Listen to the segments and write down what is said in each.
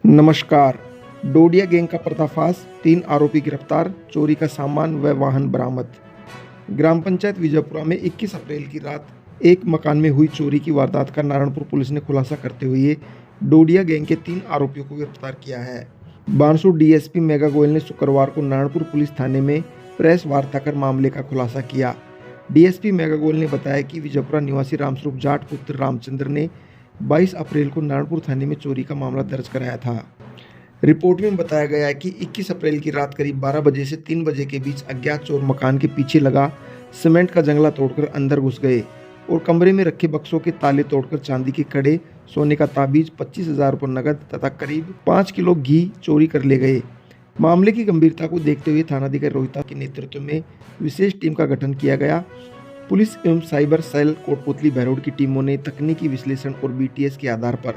नमस्कार। डोडिया गैंग का पर्दाफाश, 3 आरोपी गिरफ्तार, चोरी का सामान व वाहन बरामद। ग्राम पंचायत विजयपुरा में 21 अप्रैल की रात एक मकान में हुई चोरी की वारदात का नारायणपुर पुलिस ने खुलासा करते हुए डोडिया गैंग के 3 आरोपियों को गिरफ्तार किया है। बानसूर डीएसपी मेगा गोयल ने शुक्रवार को नारायणपुर पुलिस थाने में प्रेस वार्ता कर मामले का खुलासा किया। डीएसपी मेगा गोयल ने बताया कि विजयपुरा निवासी रामस्वरूप जाट पुत्र रामचंद्र ने 22 अप्रैल को नारायणपुर थाने में चोरी का मामला दर्ज कराया था। रिपोर्ट में बताया गया है कि 21 अप्रैल की रात करीब 12 बजे से 3 बजे के बीच अज्ञात चोर मकान के पीछे लगा सीमेंट का जंगला तोड़कर अंदर घुस गए और कमरे में रखे बक्सों के ताले तोड़कर चांदी के कड़े, सोने का ताबीज, 25,000 रुपये नकद तथा करीब 5 किलो घी चोरी कर ले गए। मामले की गंभीरता को देखते हुए थानाधिकारी रोहिता के नेतृत्व में विशेष टीम का गठन किया गया। पुलिस एवं साइबर सेल कोटपुतली बहरोड की टीमों ने तकनीकी विश्लेषण और बीटीएस के आधार पर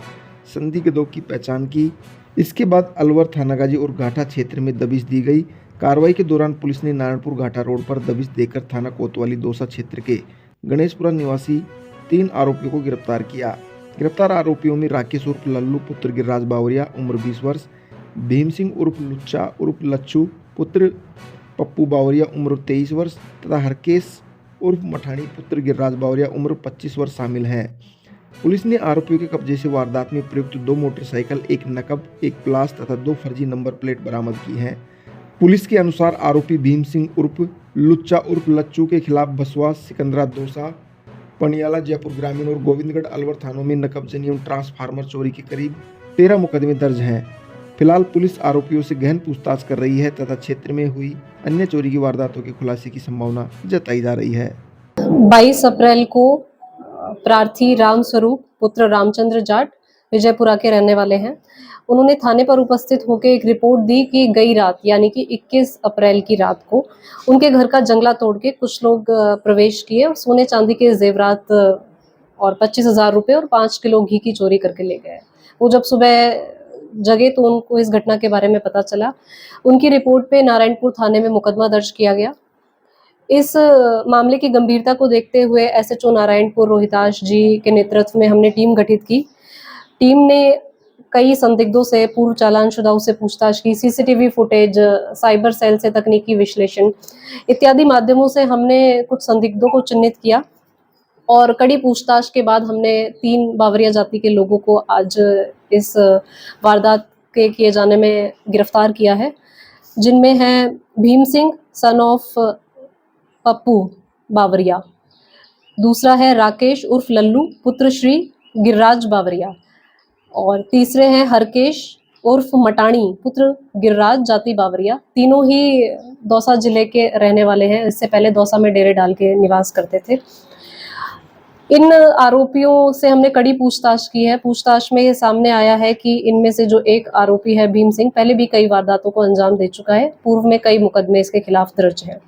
संदिग्धों की पहचान की। इसके बाद अलवर, थानागाजी और घाटा क्षेत्र में दबिश दी गई। कार्रवाई के दौरान पुलिस ने नारायणपुर घाटा रोड पर दबिश देकर थाना कोतवाली दौसा क्षेत्र के गणेशपुरा निवासी 3 आरोपियों को गिरफ्तार किया। गिरफ्तार आरोपियों में राकेश उर्फ लल्लू पुत्र गिरिराज बावरिया उम्र 20 वर्ष, भीम सिंह उर्फ लुच्चा उर्फ लच्छू पुत्र पप्पू बावरिया उम्र 23 वर्ष तथा हरकेश उर्फ मठानी पुत्र गिरिराज बावरिया उम्र 25 वर्ष शामिल हैं। पुलिस ने आरोपियों के कब्जे से वारदात में प्रयुक्त 2 मोटरसाइकिल, 1 नकब, 1 प्लास तथा 2 फर्जी नंबर प्लेट बरामद की हैं। पुलिस के अनुसार आरोपी भीम सिंह उर्फ लुच्चा उर्फ लच्चू के खिलाफ बसवा, सिकंदरा दौसा, पनियाला जयपुर ग्रामीण और गोविंदगढ़ अलवर थानों में नकबजनी एवं ट्रांसफार्मर चोरी के करीब 13 मुकदमे दर्ज हैं। फिलहाल पुलिस आरोपियों से गहन पूछताछ कर रही है तथा क्षेत्र में हुई अन्य चोरी की वारदातों के खुलासे की संभावना जताई जा रही है। 22 अप्रैल को प्रार्थी रामस्वरूप पुत्र रामचंद्र जाट विजयपुरा के रहने वाले हैं। उन्होंने थाने पर उपस्थित होकर एक रिपोर्ट दी कि गई रात यानी कि 21 अप्रैल की रात को उनके घर का जंगला तोड़ के कुछ लोग प्रवेश किए और सोने चांदी के जेवरात और 25,000 रुपये और 5 किलो घी की चोरी करके ले गए। वो जब सुबह जगे तो उनको इस घटना के बारे में पता चला। उनकी रिपोर्ट पे नारायणपुर थाने में मुकदमा दर्ज किया गया। इस मामले की गंभीरता को देखते हुए एसएचओ नारायणपुर रोहिताश जी के नेतृत्व में हमने टीम गठित की। टीम ने कई संदिग्धों से पूर्व चालानशुदाओं से पूछताछ की, सीसीटीवी फुटेज, साइबर सेल से तकनीकी विश्लेषण इत्यादि माध्यमों से हमने कुछ संदिग्धों को चिन्हित किया और कड़ी पूछताछ के बाद हमने 3 बावरिया जाति के लोगों को आज इस वारदात के किए जाने में गिरफ्तार किया है, जिनमें हैं भीम सिंह सन ऑफ पप्पू बावरिया, दूसरा है राकेश उर्फ लल्लू पुत्र श्री गिरिराज बावरिया और तीसरे हैं हरकेश उर्फ मटानी पुत्र गिरिराज जाति बावरिया। तीनों ही दौसा जिले के रहने वाले हैं। इससे पहले दौसा में डेरे डाल के निवास करते थे। इन आरोपियों से हमने कड़ी पूछताछ की है। पूछताछ में ये सामने आया है कि इनमें से जो एक आरोपी है भीम सिंह, पहले भी कई वारदातों को अंजाम दे चुका है। पूर्व में कई मुकदमे इसके खिलाफ दर्ज हैं।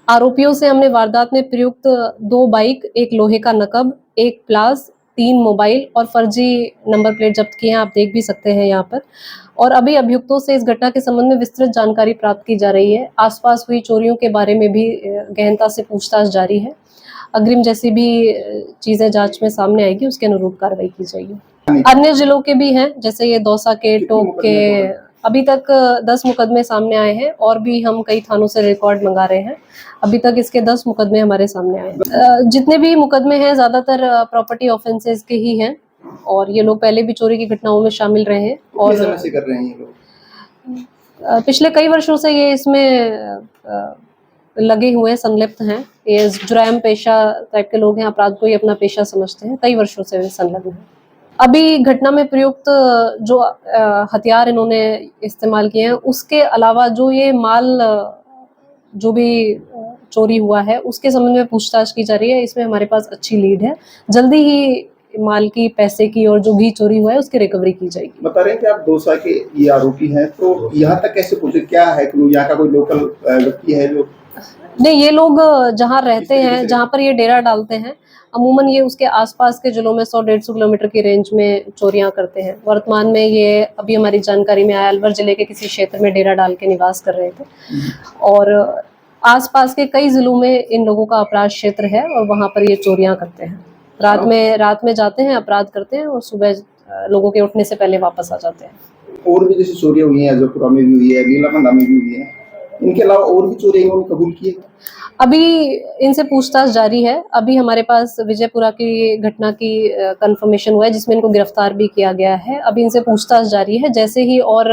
आरोपियों से हमने वारदात में प्रयुक्त 2 बाइक, 1 लोहे का नकब, 1 प्लास, 3 मोबाइल और फर्जी नंबर प्लेट जब्त किए हैं। आप देख भी सकते हैं यहाँ पर। और अभी अभियुक्तों से इस घटना के संबंध में विस्तृत जानकारी प्राप्त की जा रही है। आसपास हुई चोरियों के बारे में भी गहनता से पूछताछ जारी है। अग्रिम जैसी भी चीजें जांच में सामने आएगी उसके अनुरूप कार्रवाई की जाएगी। अन्य जिलों के भी हैं, जैसे ये दौसा के, टोक के, अभी तक 10 मुकदमे सामने आए हैं और भी हम कई थानों से रिकॉर्ड मंगा रहे हैं। अभी तक इसके 10 मुकदमे हमारे सामने आए हैं। जितने भी मुकदमे हैं ज्यादातर प्रॉपर्टी ऑफेंसेस के ही हैं और ये लोग पहले भी चोरी की घटनाओं में शामिल रहे हैं और समय से कर रहे हैं ये लोग? पिछले कई वर्षों से ये इसमें लगे हुए हैं, संलिप्त हैं। ये जुर्म पेशा टाइप के लोग हैं, अपराध को ही अपना पेशा समझते हैं, कई वर्षों से संलग्न हैं। अभी घटना में प्रयुक्त जो हथियार इन्होंने इस्तेमाल किए हैं, उसके अलावा जो ये माल जो भी चोरी हुआ है उसके संबंध में पूछताछ की जा रही है। इसमें हमारे पास अच्छी लीड है। जल्दी ही माल की, पैसे की और जो भी चोरी हुआ है उसकी रिकवरी की जाएगी। बता रहे हैं कि आप दौसा के ये आरोपी हैं, तो यहाँ तक कैसे पहुंचे? क्या है कि यहाँ का कोई लोकल व्यक्ति है जो? नहीं, ये लोग जहाँ रहते हैं, जहाँ पर ये डेरा डालते हैं, अमूमन ये उसके आसपास के जिलों में 100-150 किलोमीटर की रेंज में चोरियां करते हैं। वर्तमान में ये अभी हमारी जानकारी में आया अलवर जिले के किसी क्षेत्र में डेरा डाल के निवास कर रहे थे और आसपास के कई जिलों में इन लोगों का अपराध क्षेत्र है और वहाँ पर ये चोरियां करते हैं। रात में जाते हैं, अपराध करते हैं और सुबह लोगों के उठने से पहले वापस आ जाते हैं। और भी जैसे चोरियां हुई हैं, अजयपुरा में भी हुई है, नीलाखंडा में भी हुई है, इनके अलावा और भी चोरी इन्होंने कबूल की है? अभी इनसे पूछताछ जारी है। अभी हमारे पास विजयपुरा की घटना की कंफर्मेशन हुआ है जिसमें इनको गिरफ्तार भी किया गया है। अभी इनसे पूछताछ जारी है। जैसे ही और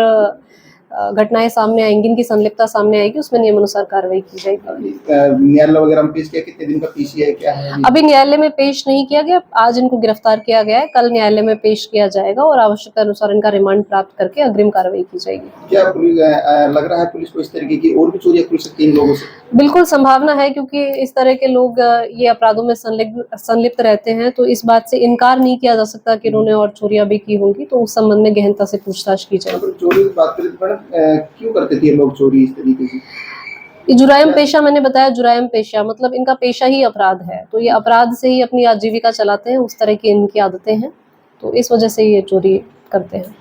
घटनाएं सामने आएंगी, इनकी संलिप्तता सामने आएगी, उसमें नियमानुसार कार्रवाई की जाएगी। न्यायालय वगैरह में पेश किया, कितने दिन का पीसी है, क्या है? अभी न्यायालय में पेश नहीं किया गया। आज इनको गिरफ्तार किया गया है, कल न्यायालय में पेश किया जाएगा और आवश्यकता अनुसार इनका रिमांड प्राप्त करके अग्रिम कार्रवाई की जाएगी। क्या लग रहा है पुलिस को इस तरीके की और भी चोरियां खुल सकती है इन लोगों से? बिल्कुल संभावना है, क्योंकि इस तरह के लोग ये अपराधों में संलिप्त रहते हैं, तो इस बात से इनकार नहीं किया जा सकता कि इन्होंने और चोरियां भी की होंगी। तो उस संबंध में गहनता से पूछताछ की जाएगी। मतलब चोरी की बात करें तो मैडम, क्यों करते थे ये लोग चोरी इस तरीके से? ये जुराइम पेशा, मैंने बताया जुराइम पेशा मतलब इनका पेशा ही अपराध है, तो ये अपराध से ही अपनी आजीविका चलाते हैं। उस तरह की इनकी आदतें हैं, तो इस वजह से ये चोरी करते हैं।